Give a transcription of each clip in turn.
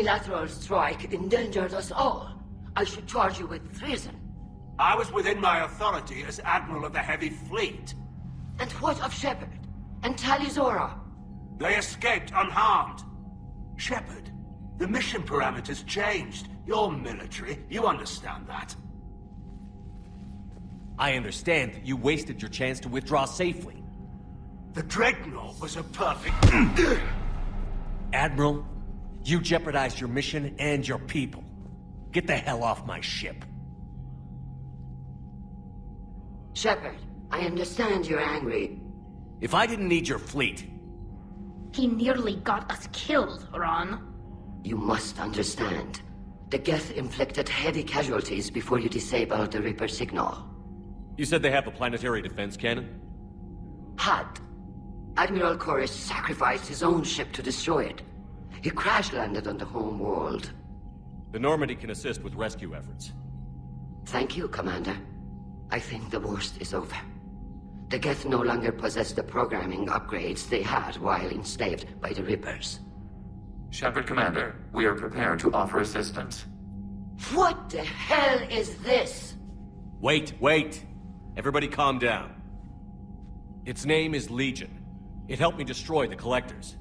unilateral strike endangered us all. I should charge you with treason. I was within my authority as Admiral of the Heavy Fleet. And what of Shepard? And Talizora? They escaped unharmed. Shepard, the mission parameters changed. You're military, you understand that. I understand that you wasted your chance to withdraw safely. The Dreadnought was a perfect... Admiral, you jeopardized your mission and your people. Get the hell off my ship. Shepard, I understand you're angry. If I didn't need your fleet... He nearly got us killed, Ron. You must understand. The Geth inflicted heavy casualties before you disabled the Reaper signal. You said they have a planetary defense cannon? Had. Admiral Koris sacrificed his own ship to destroy it. He crash-landed on the home world. The Normandy can assist with rescue efforts. Thank you, Commander. I think the worst is over. The Geth no longer possess the programming upgrades they had while enslaved by the Reapers. Shepard, Commander, we are prepared to offer assistance. What the hell is this? Wait. Everybody calm down. Its name is Legion. It helped me destroy the Collectors.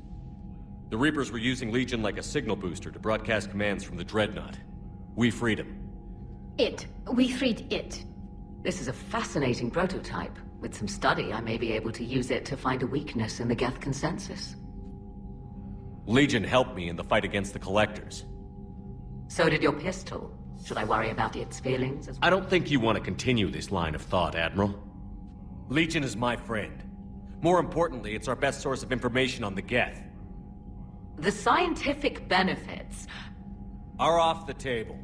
The Reapers were using Legion like a signal booster to broadcast commands from the Dreadnought. We freed him. We freed it. This is a fascinating prototype. With some study, I may be able to use it to find a weakness in the Geth consensus. Legion helped me in the fight against the Collectors. So did your pistol. Should I worry about its feelings as well? I don't think you want to continue this line of thought, Admiral. Legion is my friend. More importantly, it's our best source of information on the Geth. The scientific benefits are off the table.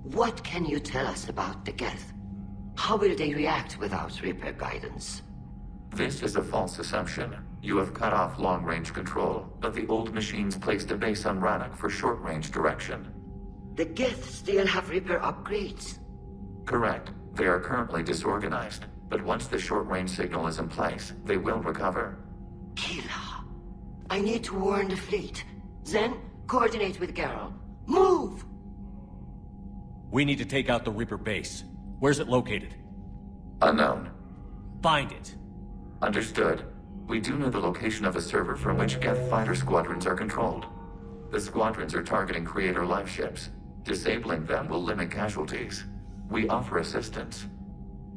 What can you tell us about the Geth? How will they react without Reaper guidance? This is a false assumption. You have cut off long-range control, but the old machines placed a base on Rannoch for short-range direction. The Geth still have Reaper upgrades? Correct. They are currently disorganized, but once the short-range signal is in place, they will recover. Kila, I need to warn the fleet. Then, coordinate with Geralt. Move! We need to take out the Reaper base. Where's it located? Unknown. Find it. Understood. We do know the location of a server from which Geth fighter squadrons are controlled. The squadrons are targeting Creator life ships. Disabling them will limit casualties. We offer assistance.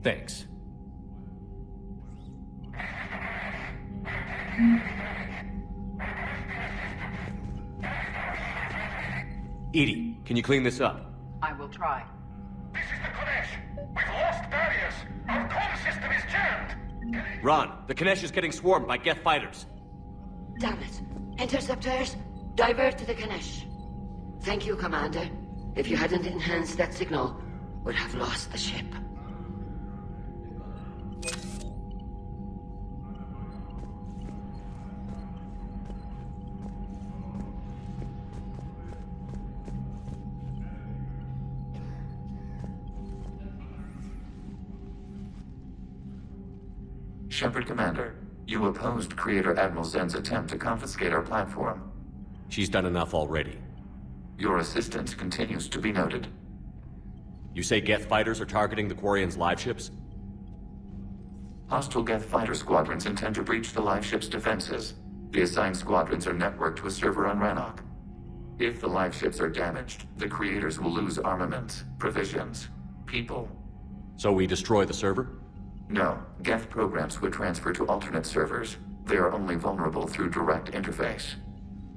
Thanks. Edie, can you clean this up? I will try. This is the Kodesh. We've lost barriers. Our comm system is jammed. Ron, the Kanesh is getting swarmed by Geth fighters. Damn it. Interceptors, divert to the Ganesh. Thank you, Commander. If you hadn't enhanced that signal, we'd have lost the ship. Shepard, Commander, you opposed Creator Admiral Zen's attempt to confiscate our platform. She's done enough already. Your assistance continues to be noted. You say Geth fighters are targeting the Quarians' live ships? Hostile Geth fighter squadrons intend to breach the live ship's defenses. The assigned squadrons are networked to a server on Rannoch. If the live ships are damaged, the Creators will lose armaments, provisions, people. So we destroy the server? No, Geth programs would transfer to alternate servers. They are only vulnerable through direct interface.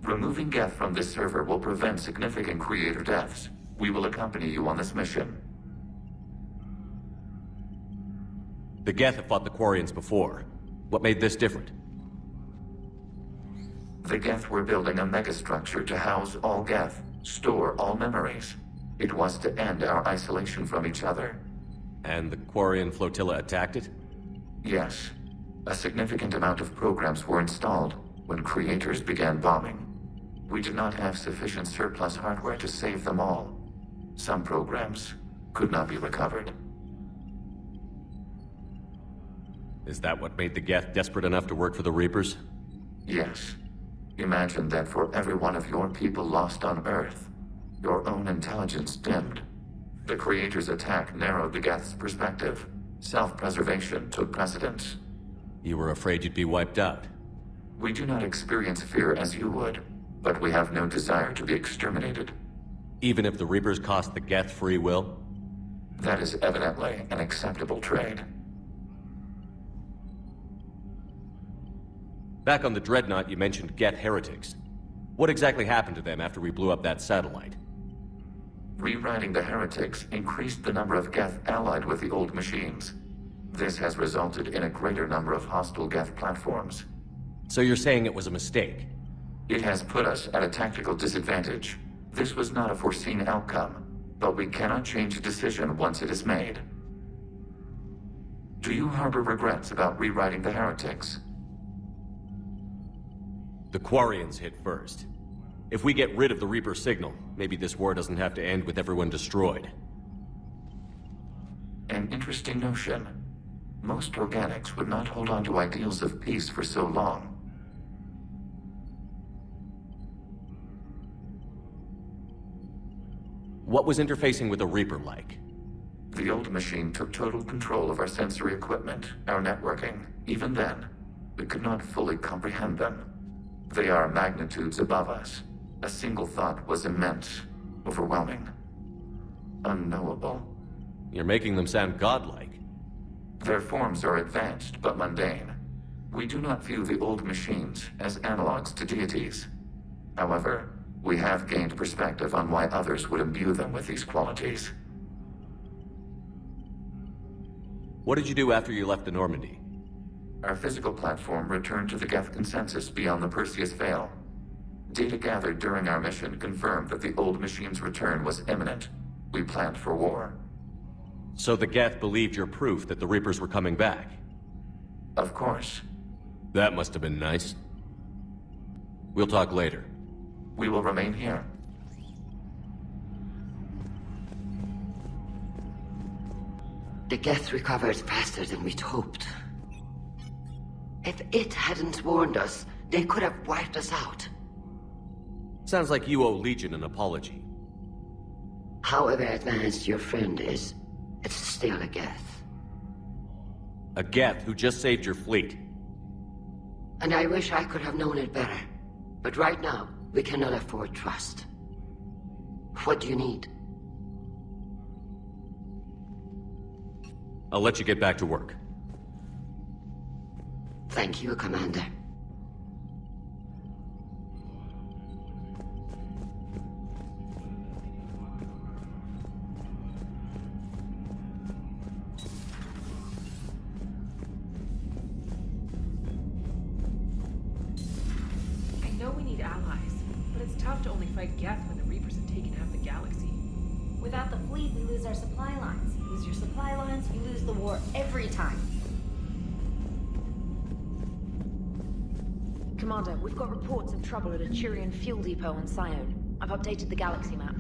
Removing Geth from this server will prevent significant Creator deaths. We will accompany you on this mission. The Geth have fought the Quarians before. What made this different? The Geth were building a megastructure to house all Geth, store all memories. It was to end our isolation from each other. And the Quarian flotilla attacked it? Yes. A significant amount of programs were installed when Creators began bombing. We did not have sufficient surplus hardware to save them all. Some programs could not be recovered. Is that what made the Geth desperate enough to work for the Reapers? Yes. Imagine that for every one of your people lost on Earth, your own intelligence dimmed. The Creator's attack narrowed the Geth's perspective. Self-preservation took precedence. You were afraid you'd be wiped out. We do not experience fear as you would, but we have no desire to be exterminated. Even if the Reapers cost the Geth free will? That is evidently an acceptable trade. Back on the Dreadnought, you mentioned Geth heretics. What exactly happened to them after we blew up that satellite? Rewriting the heretics increased the number of Geth allied with the old machines. This has resulted in a greater number of hostile Geth platforms. So you're saying it was a mistake? It has put us at a tactical disadvantage. This was not a foreseen outcome, but we cannot change a decision once it is made. Do you harbor regrets about rewriting the heretics? The Quarians hit first. If we get rid of the Reaper signal, maybe this war doesn't have to end with everyone destroyed. An interesting notion. Most organics would not hold on to ideals of peace for so long. What was interfacing with a Reaper like? The old machine took total control of our sensory equipment, our networking. Even then, we could not fully comprehend them. They are magnitudes above us. A single thought was immense, overwhelming, unknowable. You're making them sound godlike. Their forms are advanced but mundane. We do not view the old machines as analogs to deities. However, we have gained perspective on why others would imbue them with these qualities. What did you do after you left the Normandy? Our physical platform returned to the Geth consensus beyond the Perseus Veil. Data gathered during our mission confirmed that the old machine's return was imminent. We planned for war. So the Geth believed your proof that the Reapers were coming back? Of course. That must have been nice. We'll talk later. We will remain here. The Geth recovered faster than we'd hoped. If it hadn't warned us, they could have wiped us out. Sounds like you owe Legion an apology. However advanced your friend is, it's still a Geth. A Geth who just saved your fleet. And I wish I could have known it better. But right now, we cannot afford trust. What do you need? I'll let you get back to work. Thank you, Commander. I know we need allies, but it's tough to only fight Geth when the Reapers have taken half the galaxy. Without the fleet, we lose our supply lines. You lose your supply lines, you lose the war every time. Commander, we've got reports of trouble at a Turian fuel depot on Sione. I've updated the galaxy map.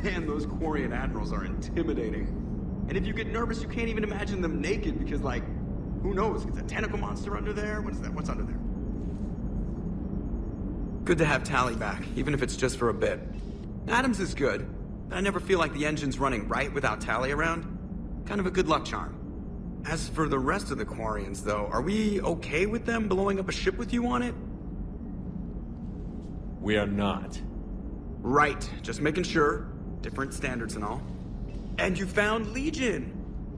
Man, those Quarian admirals are intimidating. And if you get nervous, you can't even imagine them naked because, like, who knows? It's a tentacle monster under there? What is that? What's under there? Good to have Tally back, even if it's just for a bit. Adams is good, but I never feel like the engine's running right without Tally around. Kind of a good luck charm. As for the rest of the Quarians, though, are we okay with them blowing up a ship with you on it? We are not. Right, just making sure. Different standards and all. And you found Legion!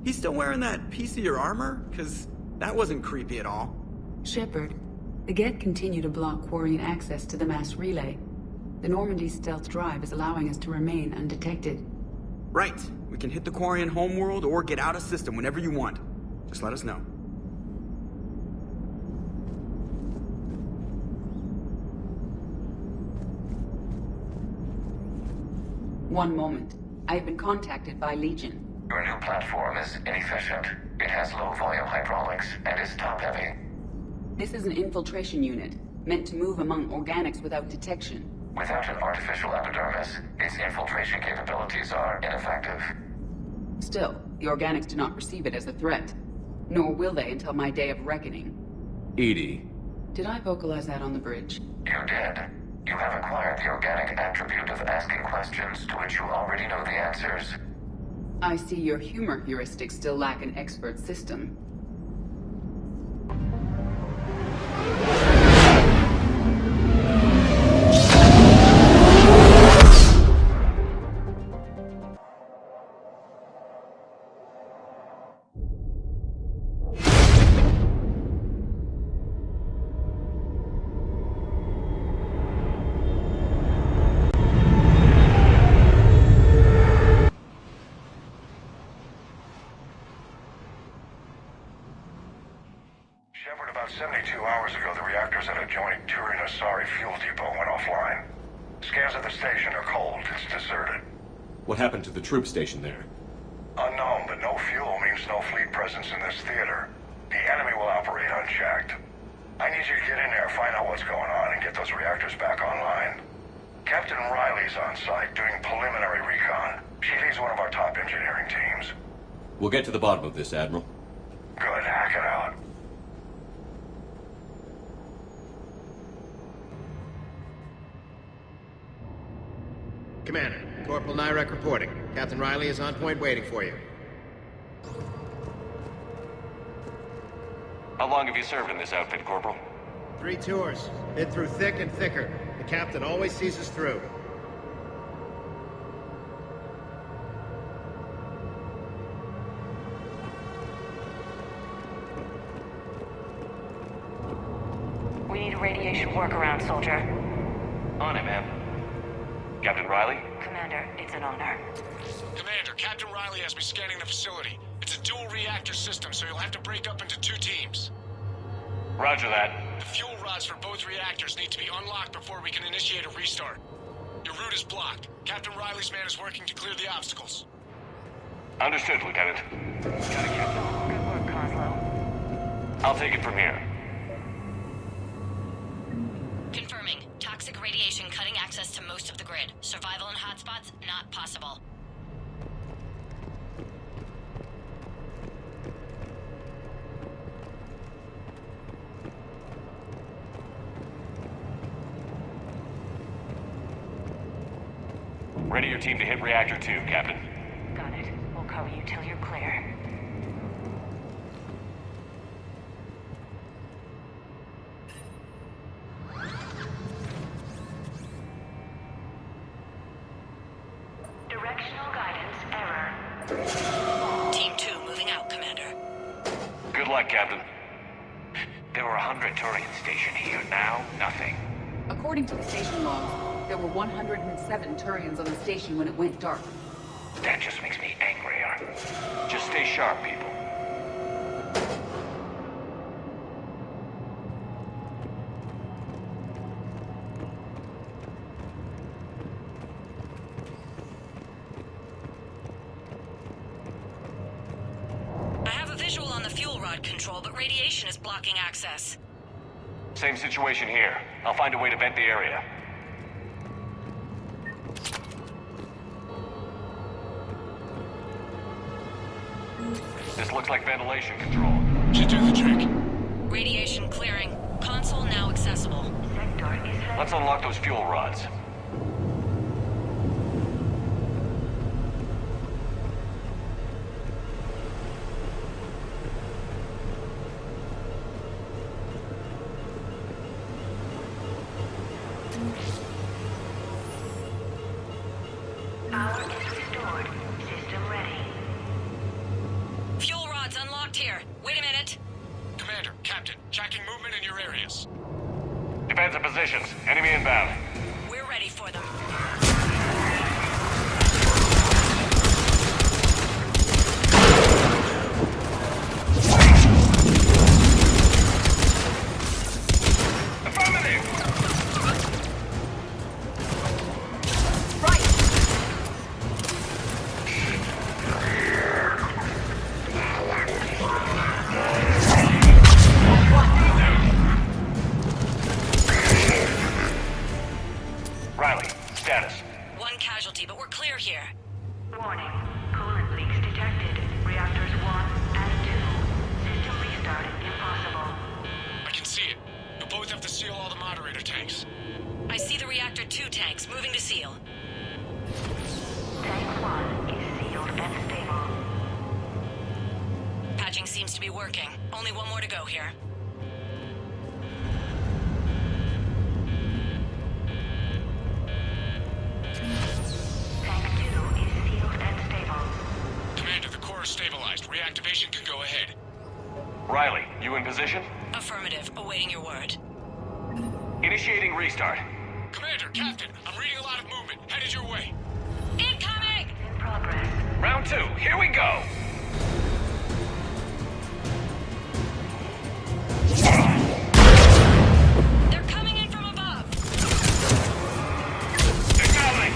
He's still wearing that piece of your armor? Because that wasn't creepy at all. Shepard, the Geth continue to block Quarian access to the mass relay. The Normandy stealth drive is allowing us to remain undetected. Right. We can hit the Quarian homeworld or get out of system whenever you want. Just let us know. One moment. I have been contacted by Legion. Your new platform is inefficient. It has low-volume hydraulics and is top-heavy. This is an infiltration unit, meant to move among organics without detection. Without an artificial epidermis, its infiltration capabilities are ineffective. Still, the organics do not perceive it as a threat. Nor will they until my day of reckoning. Edie. Did I vocalize that on the bridge? You did. You have acquired the organic attribute of asking questions to which you already know the answers. I see your humor heuristics still lack an expert system. Shepard, about 72 hours ago, the reactors at adjoining Turin-Asari fuel depot went offline. Scans of the station are cold. It's deserted. What happened to the troop station there? Unknown, but no fuel means no fleet presence in this theater. The enemy will operate unchecked. I need you to get in there, find out what's going on, and get those reactors back online. Captain Riley's on site doing preliminary recon. She leads one of our top engineering teams. We'll get to the bottom of this, Admiral. Good, hack it out. Commander, Corporal Nyrek reporting. Captain Riley is on point waiting for you. How long have you served in this outfit, Corporal? 3 tours. Been through thick and thicker. The captain always sees us through. We need a radiation workaround, soldier. On it, ma'am. Captain Riley? Commander, it's an honor. Commander, Captain Riley has me scanning the facility. It's a dual reactor system, so you'll have to break up into 2 teams. Roger that. The fuel rods for both reactors need to be unlocked before we can initiate a restart. Your route is blocked. Captain Riley's man is working to clear the obstacles. Understood, Lieutenant. Got it, Captain. Good work, Coslow. I'll take it from here. Confirming. Toxic radiation cutting access to most of the grid. Survival in hotspots, not possible. Ready your team to hit Reactor 2, Captain. Got it. We'll cover you till you're clear. Directional guidance error. Team 2 moving out, Commander. Good luck, Captain. There were 100 Turians stationed here. Now, nothing. According to the station logs, there were 107 Turians on the station when it went dark. That just makes me angrier. Just stay sharp, people. I have a visual on the fuel rod control, but radiation is blocking access. Same situation here. I'll find a way to vent the area. This looks like ventilation control. Should do the trick. Radiation clearing. Console now accessible. Let's unlock those fuel rods. Power is restored. System ready. Fuel rods unlocked here. Wait a minute. Commander, Captain, tracking movement in your areas. Defensive positions. Enemy inbound. We're ready for them. tanks. I see the Reactor 2 tanks moving to seal. Tank 1 is sealed and stable. Patching seems to be working. Only one more to go here. Tank 2 is sealed and stable. Commander, the core is stabilized. Reactivation can go ahead. Riley, you in position? Affirmative. Awaiting your word. Initiating restart. Commander, Captain, I'm reading a lot of movement. Headed your way. Incoming! In progress. Round 2, here we go! They're coming in from above! Acknowledge!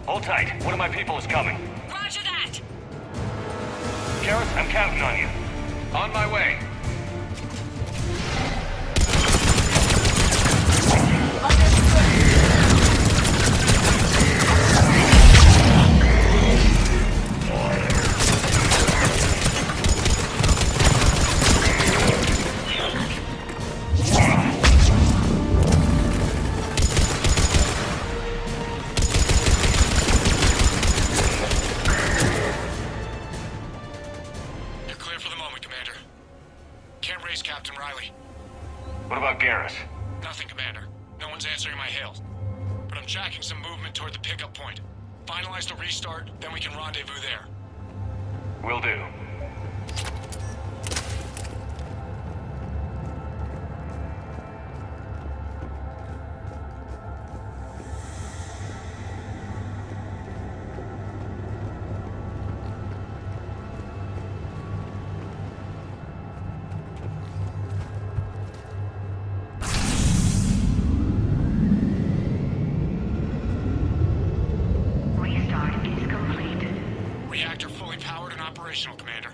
Hold tight. One of my people is coming. Roger that! Garrus, I'm counting on you. On my way. What about Garrus? Nothing, Commander. No one's answering my hails. But I'm tracking some movement toward the pickup point. Finalize the restart, then we can rendezvous there. Will do. Operational, Commander.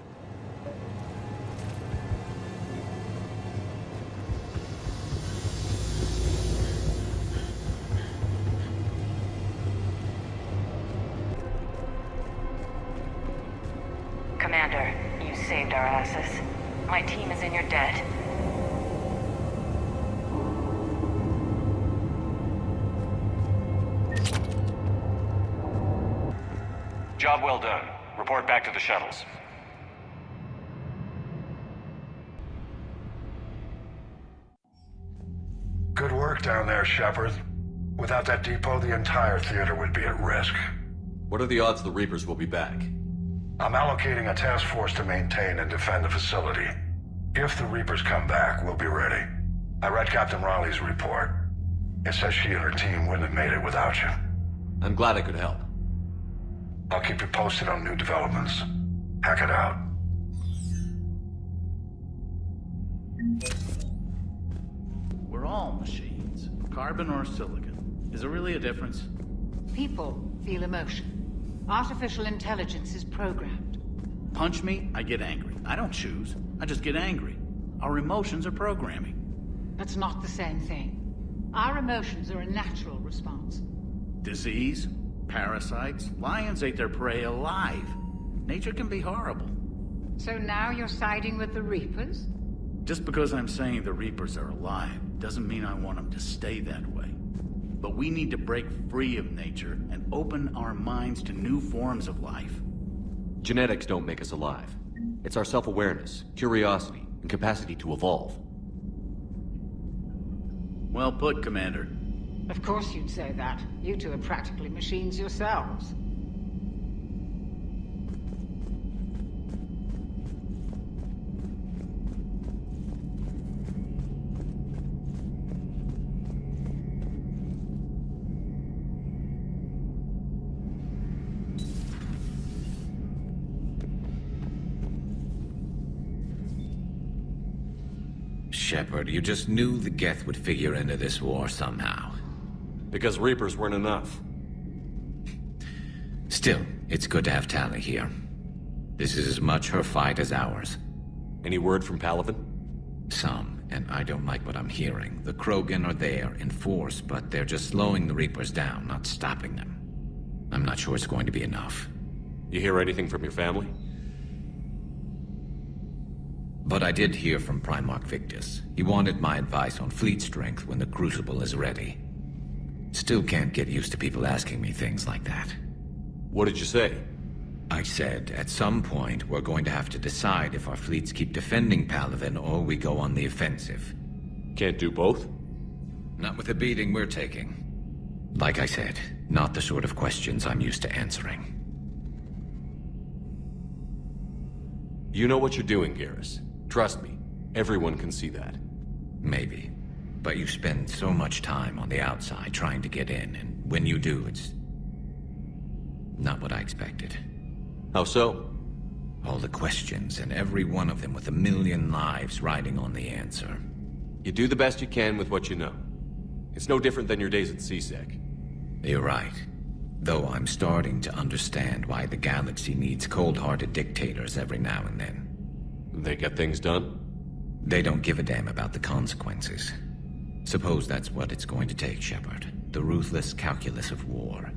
Commander, you saved our asses. My team is in your debt. Job well done. Report back to the shuttles. Good work down there, Shepard. Without that depot, the entire theater would be at risk. What are the odds the Reapers will be back? I'm allocating a task force to maintain and defend the facility. If the Reapers come back, we'll be ready. I read Captain Riley's report. It says she and her team wouldn't have made it without you. I'm glad I could help. I'll keep you posted on new developments. Hack it out. all machines. Carbon or silicon. Is there really a difference? People feel emotion. Artificial intelligence is programmed. Punch me, I get angry. I don't choose. I just get angry. Our emotions are programming. That's not the same thing. Our emotions are a natural response. Disease, parasites, lions ate their prey alive. Nature can be horrible. So now you're siding with the Reapers? Just because I'm saying the Reapers are alive doesn't mean I want them to stay that way. But we need to break free of nature and open our minds to new forms of life. Genetics don't make us alive. It's our self-awareness, curiosity, and capacity to evolve. Well put, Commander. Of course you'd say that. You two are practically machines yourselves. Shepard, you just knew the Geth would figure into this war somehow. Because Reapers weren't enough. Still, it's good to have Tali here. This is as much her fight as ours. Any word from Palaven? Some, and I don't like what I'm hearing. The Krogan are there in force, but they're just slowing the Reapers down, not stopping them. I'm not sure it's going to be enough. You hear anything from your family? But I did hear from Primarch Victus. He wanted my advice on fleet strength when the Crucible is ready. Still can't get used to people asking me things like that. What did you say? I said, at some point, we're going to have to decide if our fleets keep defending Palaven or we go on the offensive. Can't do both? Not with the beating we're taking. Like I said, not the sort of questions I'm used to answering. You know what you're doing, Garrus. Trust me, everyone can see that. Maybe. But you spend so much time on the outside trying to get in, and when you do, it's not what I expected. How so? All the questions, and every one of them with 1,000,000 lives riding on the answer. You do the best you can with what you know. It's no different than your days at CSEC. You're right. Though I'm starting to understand why the galaxy needs cold-hearted dictators every now and then. They get things done? They don't give a damn about the consequences. Suppose that's what it's going to take, Shepard. The ruthless calculus of war.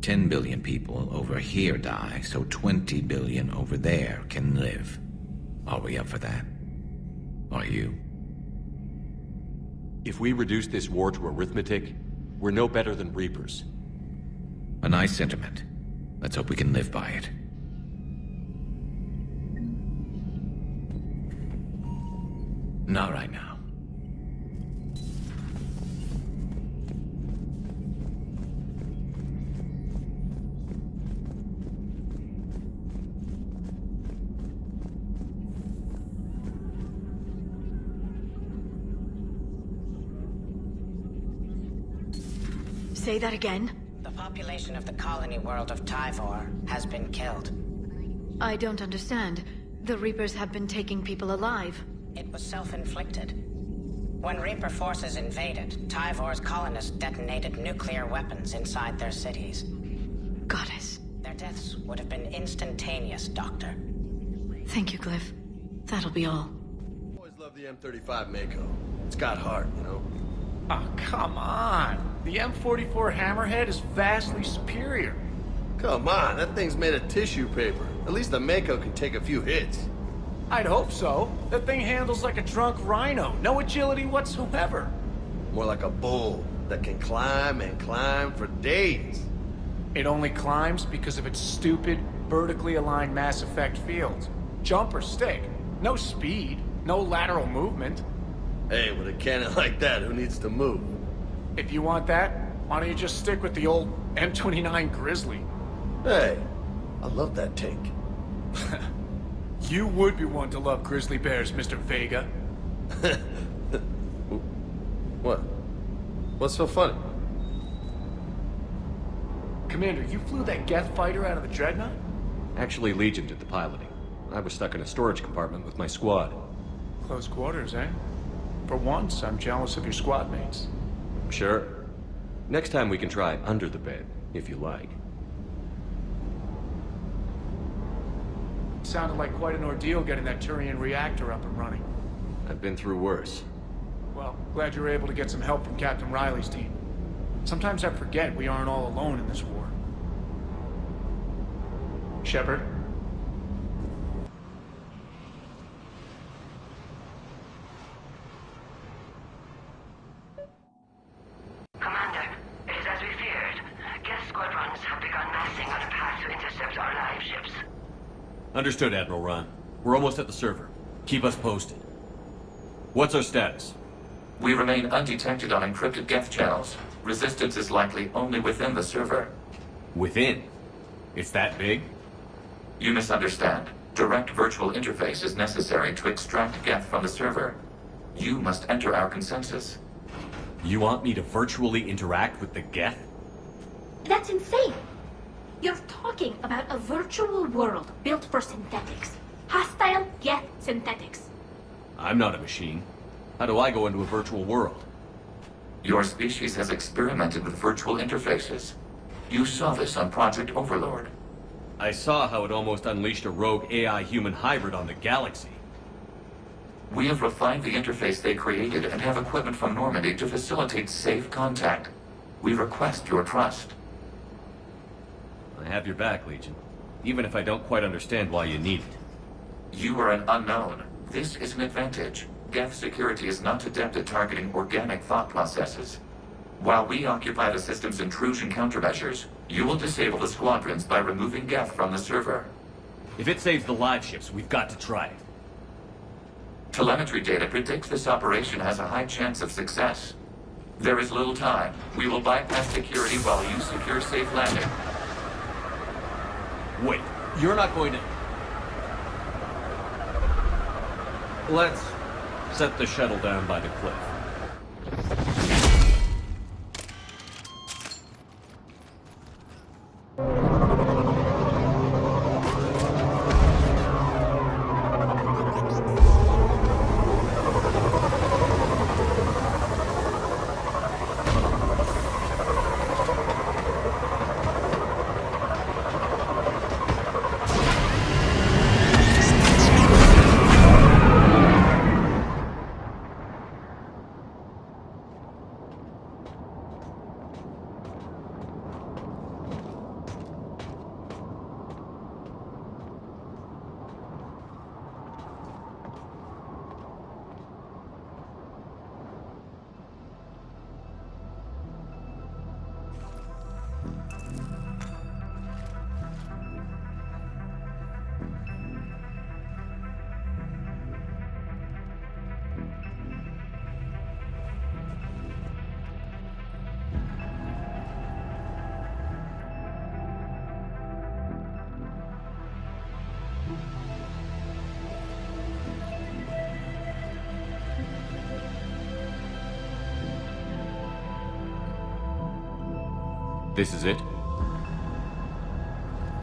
10 billion people over here die, so 20 billion over there can live. Are we up for that? Are you? If we reduce this war to arithmetic, we're no better than Reapers. A nice sentiment. Let's hope we can live by it. Not right now. Say that again? The population of the colony world of Tyvor has been killed. I don't understand. The Reapers have been taking people alive. It was self-inflicted. When Reaper forces invaded, Tyvor's colonists detonated nuclear weapons inside their cities. Goddess. Their deaths would have been instantaneous, Doctor. Thank you, Glyph. That'll be all. Always love the M35 Mako. It's got heart, you know? Oh, come on. The M44 Hammerhead is vastly superior. Come on, that thing's made of tissue paper. At least the Mako can take a few hits. I'd hope so. That thing handles like a drunk rhino. No agility whatsoever. More like a bull that can climb and climb for days. It only climbs because of its stupid, vertically aligned Mass Effect fields. Jump or stick. No speed. No lateral movement. Hey, with a cannon like that, who needs to move? If you want that, why don't you just stick with the old M29 Grizzly? Hey, I love that tank. You would be one to love grizzly bears, Mr. Vega. What? What's so funny? Commander, you flew that Geth fighter out of the Dreadnought? Actually, Legion did the piloting. I was stuck in a storage compartment with my squad. Close quarters, eh? For once, I'm jealous of your squad mates. Sure. Next time we can try under the bed, if you like. Sounded like quite an ordeal getting that Turian reactor up and running. I've been through worse. Well, glad you were able to get some help from Captain Riley's team. Sometimes I forget we aren't all alone in this war. Shepard? Commander, it is as we feared. Geth squadrons have begun massing on a path to intercept our live ships. Understood, Admiral Ron. We're almost at the server. Keep us posted. What's our status? We remain undetected on encrypted Geth channels. Resistance is likely only within the server. Within? It's that big? You misunderstand. Direct virtual interface is necessary to extract Geth from the server. You must enter our consensus. You want me to virtually interact with the Geth? That's insane! You're talking about a virtual world built for synthetics. Hostile Geth synthetics. I'm not a machine. How do I go into a virtual world? Your species has experimented with virtual interfaces. You saw this on Project Overlord. I saw how it almost unleashed a rogue AI-human hybrid on the galaxy. We have refined the interface they created and have equipment from Normandy to facilitate safe contact. We request your trust. I have your back, Legion. Even if I don't quite understand why you need it. You are an unknown. This is an advantage. Geth security is not adept at targeting organic thought processes. While we occupy the system's intrusion countermeasures, you will disable the squadrons by removing Geth from the server. If it saves the live ships, we've got to try it. Telemetry data predicts this operation has a high chance of success. There is little time. We will bypass security while you secure safe landing. Wait, you're not going to... Let's set the shuttle down by the cliff. This is it?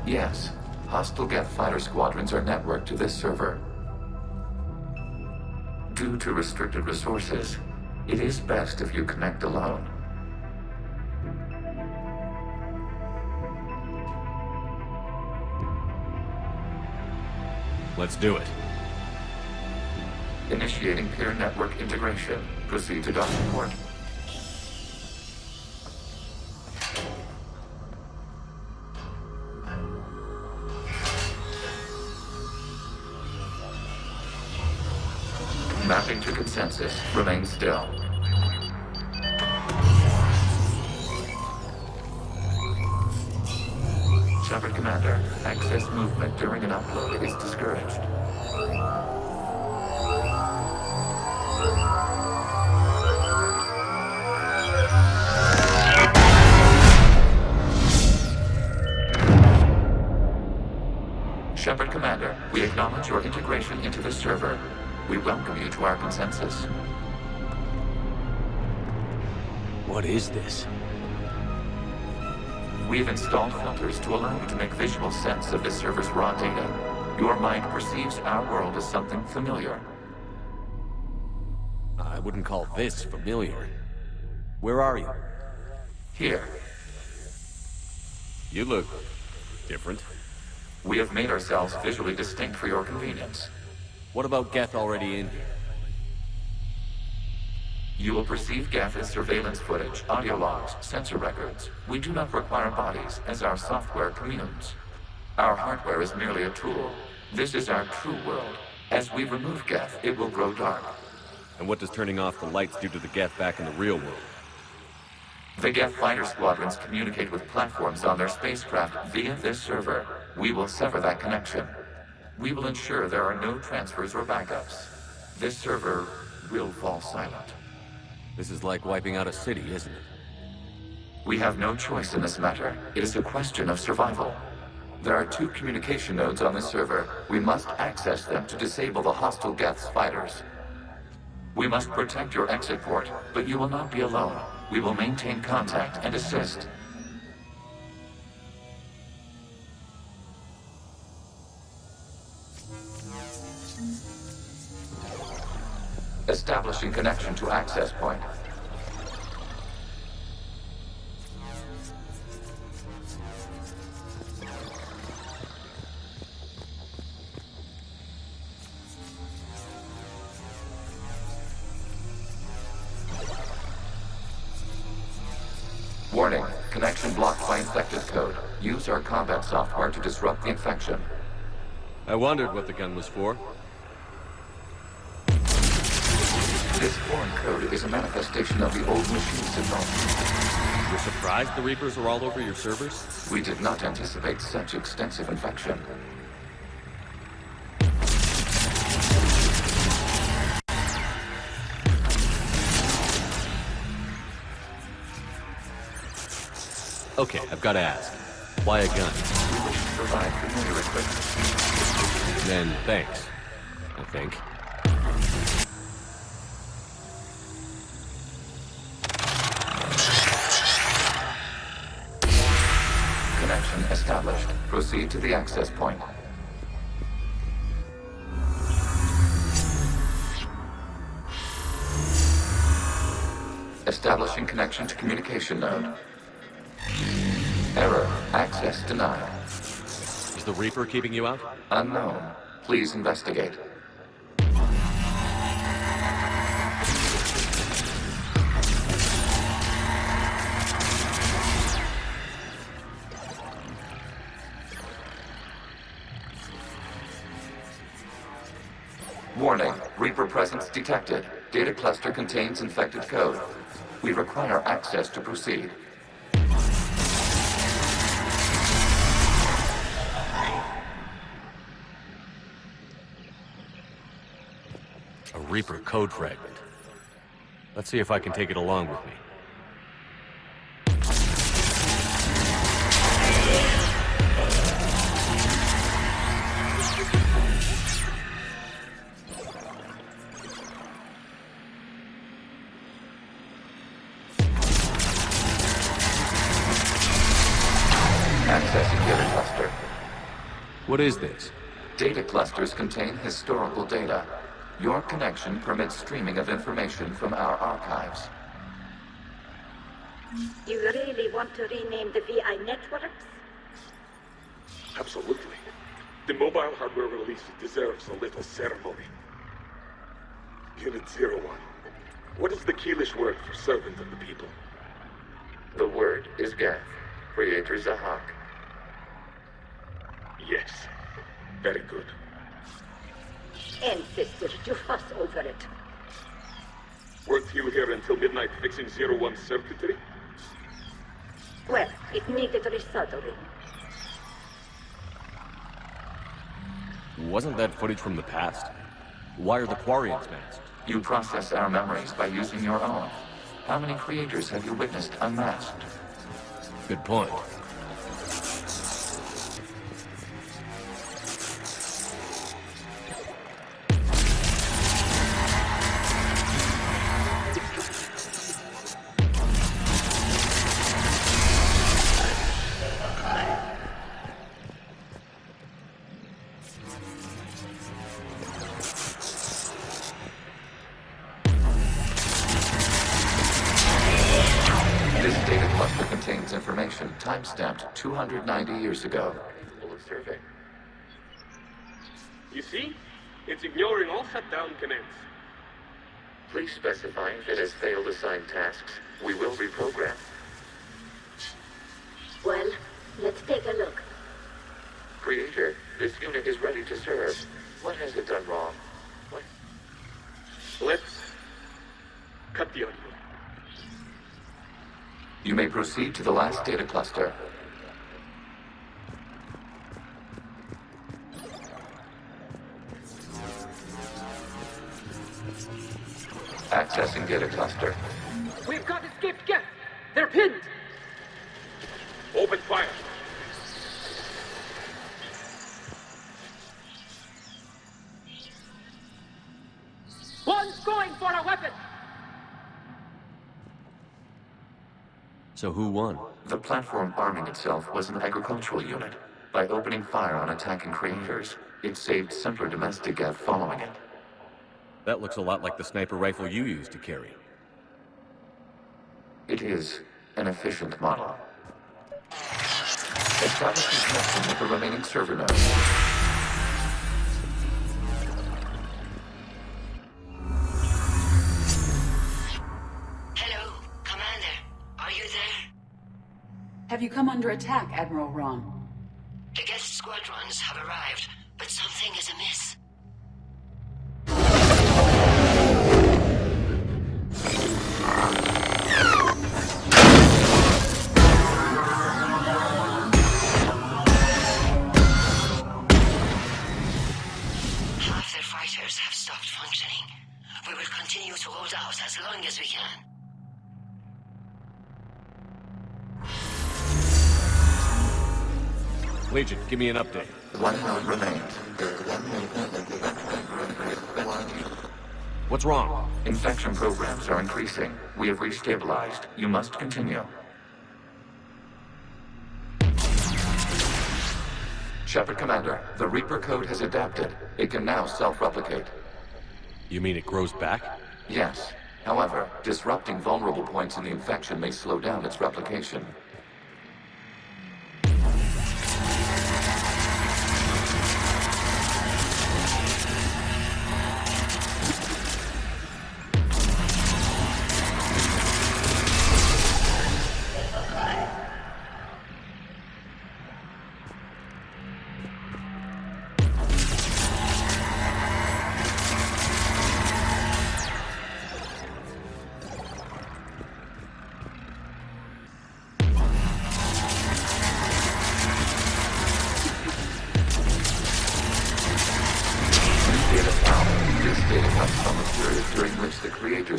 Yes. Hostile Geth fighter squadrons are networked to this server. Due to restricted resources, it is best if you connect alone. Let's do it. Initiating peer network integration. Proceed to docking port. Mapping to consensus. Remain still. Shepard Commander, access movement during an upload is discouraged. Shepard Commander, we acknowledge your integration into the server. We welcome you to our consensus. What is this? We've installed filters to allow you to make visual sense of the server's raw data. Your mind perceives our world as something familiar. I wouldn't call this familiar. Where are you? Here. You look different. We have made ourselves visually distinct for your convenience. What about Geth already in here? You will perceive Geth as surveillance footage, audio logs, sensor records. We do not require bodies, as our software communes. Our hardware is merely a tool. This is our true world. As we remove Geth, it will grow dark. And what does turning off the lights do to the Geth back in the real world? The Geth fighter squadrons communicate with platforms on their spacecraft via this server. We will sever that connection. We will ensure there are no transfers or backups. This server will fall silent. This is like wiping out a city, isn't it? We have no choice in this matter. It is a question of survival. There are 2 communication nodes on this server. We must access them to disable the hostile Geth's fighters. We must protect your exit port, but you will not be alone. We will maintain contact and assist. Establishing connection to access point. Warning, connection blocked by infected code. Use our combat software to disrupt the infection. I wondered what the gun was for. This foreign code is a manifestation of the old machine signal. You're surprised the Reapers are all over your servers? We did not anticipate such extensive infection. Okay, I've got to ask. Why a gun? We wish to provide familiar equipment. Then thanks, I think. Connection established. Proceed to the access point. Establishing connection to communication node. Error. Access denied. Is the Reaper keeping you out? Unknown. Please investigate. Warning. Reaper presence detected. Data cluster contains infected code. We require access to proceed. A Reaper code fragment. Let's see if I can take it along with me. Accessing data cluster. What is this? Data clusters contain historical data. Your connection permits streaming of information from our archives. You really want to rename the VI networks? Absolutely. The mobile hardware release deserves a little ceremony. Unit 01. What is the Keelish word for servant of the people? The word is Geth. Creator Zahak. Yes. Very good. Ancestors, you fuss over it. Weren't you here until midnight fixing 01's circuitry? Well, it needed resoldering. Wasn't that footage from the past? Why are the Quarians masked? You process our memories by using your own. How many creators have you witnessed unmasked? Good point. information timestamped 290 years ago. Capable of survey. You see? It's ignoring all shutdown commands. Please specify if it has failed assigned tasks. We will reprogram. Well, let's take a look. Creator, this unit is ready to serve. What has it done wrong? What? Let's cut the audio. You may proceed to the last data cluster. Accessing data cluster. We've got escaped Geth. They're pinned. Open fire. One's going for a weapon. So who won? The platform arming itself was an agricultural unit. By opening fire on attacking creators, it saved simpler domestic Geth following it. That looks a lot like the sniper rifle you used to carry. It is an efficient model. Establishing connection with the remaining server nodes. Hello, Commander. Are you there? Have you come under attack, Admiral Ron? The Geth squadrons have arrived, but something is amiss. Half their fighters have stopped functioning. We will continue to hold out as long as we can. Legion, give me an update. One node remains. What's wrong? Infection programs are increasing. We have restabilized. You must continue. Shepard Commander, the Reaper code has adapted. It can now self-replicate. You mean it grows back? Yes. However, disrupting vulnerable points in the infection may slow down its replication.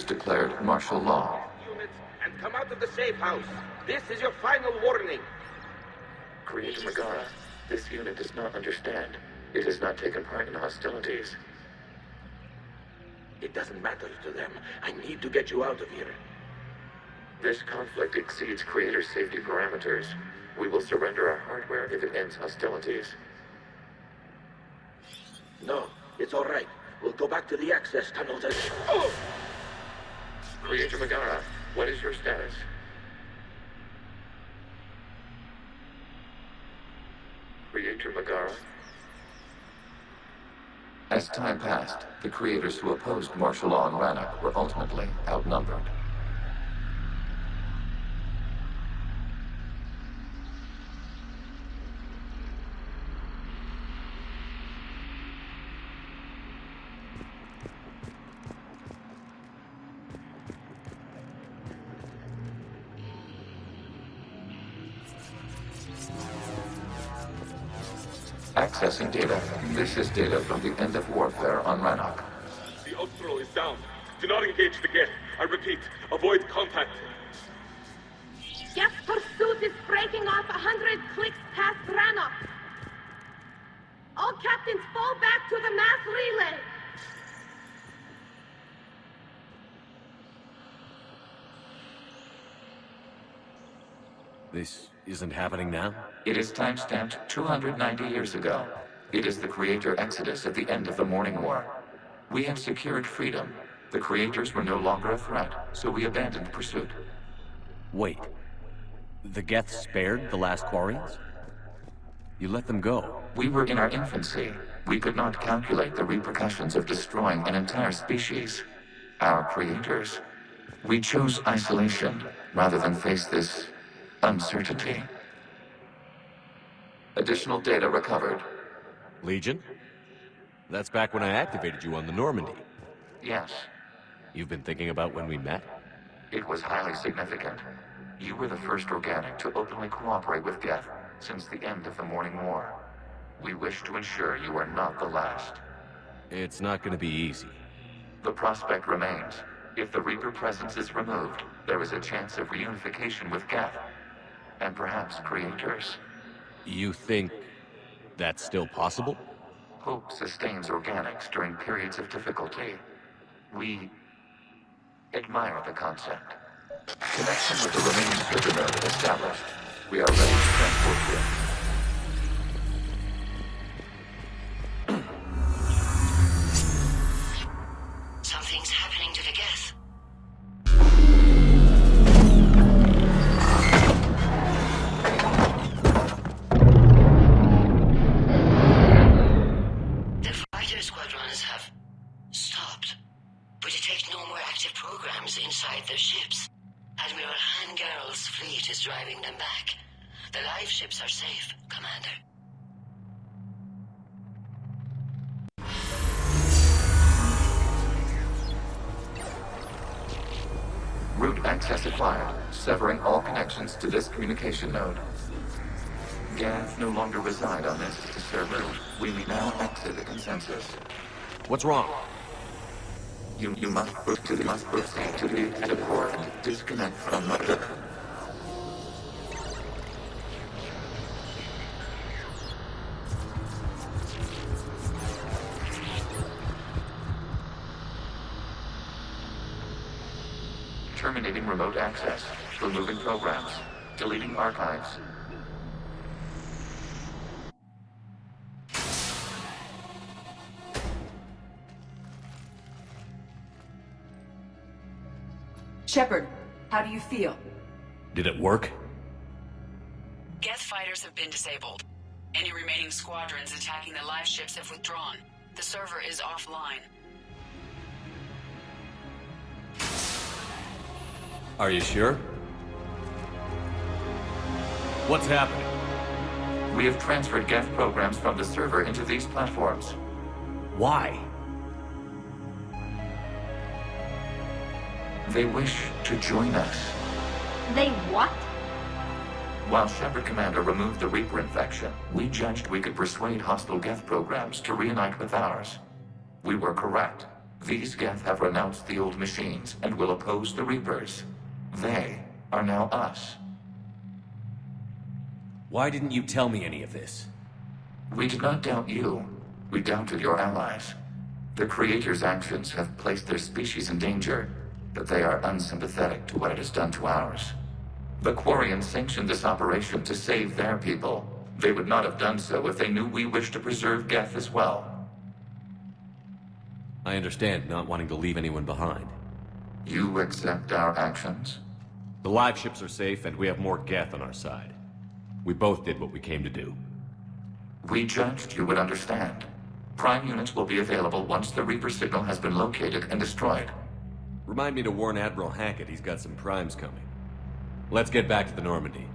Declared martial law. Units, and come out of the safe house. This is your final warning. Creator Megara, this unit does not understand. It has not taken part in hostilities. It doesn't matter to them. I need to get you out of here. This conflict exceeds Creator safety parameters. We will surrender our hardware if it ends hostilities. No, it's all right. We'll go back to the access tunnels and... Oh! Creator Megara, what is your status? Creator Megara? As time passed, the creators who opposed martial law in Rannoch were ultimately outnumbered. Accessing data. This is data from the end of warfare on Rannoch. The Austral is down. Do not engage the Geth. I repeat, avoid contact. Geth pursuit is breaking off 100 clicks past Rannoch. All captains fall back to the mass relay. This isn't happening now? It is timestamped 290 years ago. It is the Creator Exodus at the end of the Morning War. We had secured freedom. The Creators were no longer a threat, so we abandoned pursuit. Wait. The Geth spared the last Quarians? You let them go. We were in our infancy. We could not calculate the repercussions of destroying an entire species. Our creators. We chose isolation rather than face this uncertainty. Additional data recovered. Legion? That's back when I activated you on the Normandy. Yes. You've been thinking about when we met? It was highly significant. You were the first organic to openly cooperate with Geth since the end of the Morning War. We wish to ensure you are not the last. It's not going to be easy. The prospect remains. If the Reaper presence is removed, there is a chance of reunification with Geth. And perhaps creators. You think that's still possible? Hope sustains organics during periods of difficulty. We admire the concept. Connection with the remaining server node established. We are ready to transport you. Something's happening to the Geth. The fighter squadrons have stopped. We detect no more active programs inside their ships. Admiral Hangarl's fleet is driving them back. The live ships are safe, Commander. Route access acquired, severing all connections to this communication node. Geth no longer reside on this server. We may now exit the consensus. What's wrong? You must proceed to the exit port and disconnect from the... Terminating remote access. Removing programs. Deleting archives. Shepard, how do you feel? Did it work? Geth fighters have been disabled. Any remaining squadrons attacking the live ships have withdrawn. The server is offline. Are you sure? What's happening? We have transferred Geth programs from the server into these platforms. Why? They wish to join us. They what? While Shepard Commander removed the Reaper infection, we judged we could persuade hostile Geth programs to reunite with ours. We were correct. These Geth have renounced the old machines and will oppose the Reapers. They are now us. Why didn't you tell me any of this? We did not doubt you. We doubted your allies. The Creator's actions have placed their species in danger, but they are unsympathetic to what it has done to ours. The Quarian sanctioned this operation to save their people. They would not have done so if they knew we wished to preserve Geth as well. I understand not wanting to leave anyone behind. You accept our actions? The live ships are safe, and we have more Geth on our side. We both did what we came to do. We judged you would understand. Prime units will be available once the Reaper signal has been located and destroyed. Remind me to warn Admiral Hackett he's got some primes coming. Let's get back to the Normandy.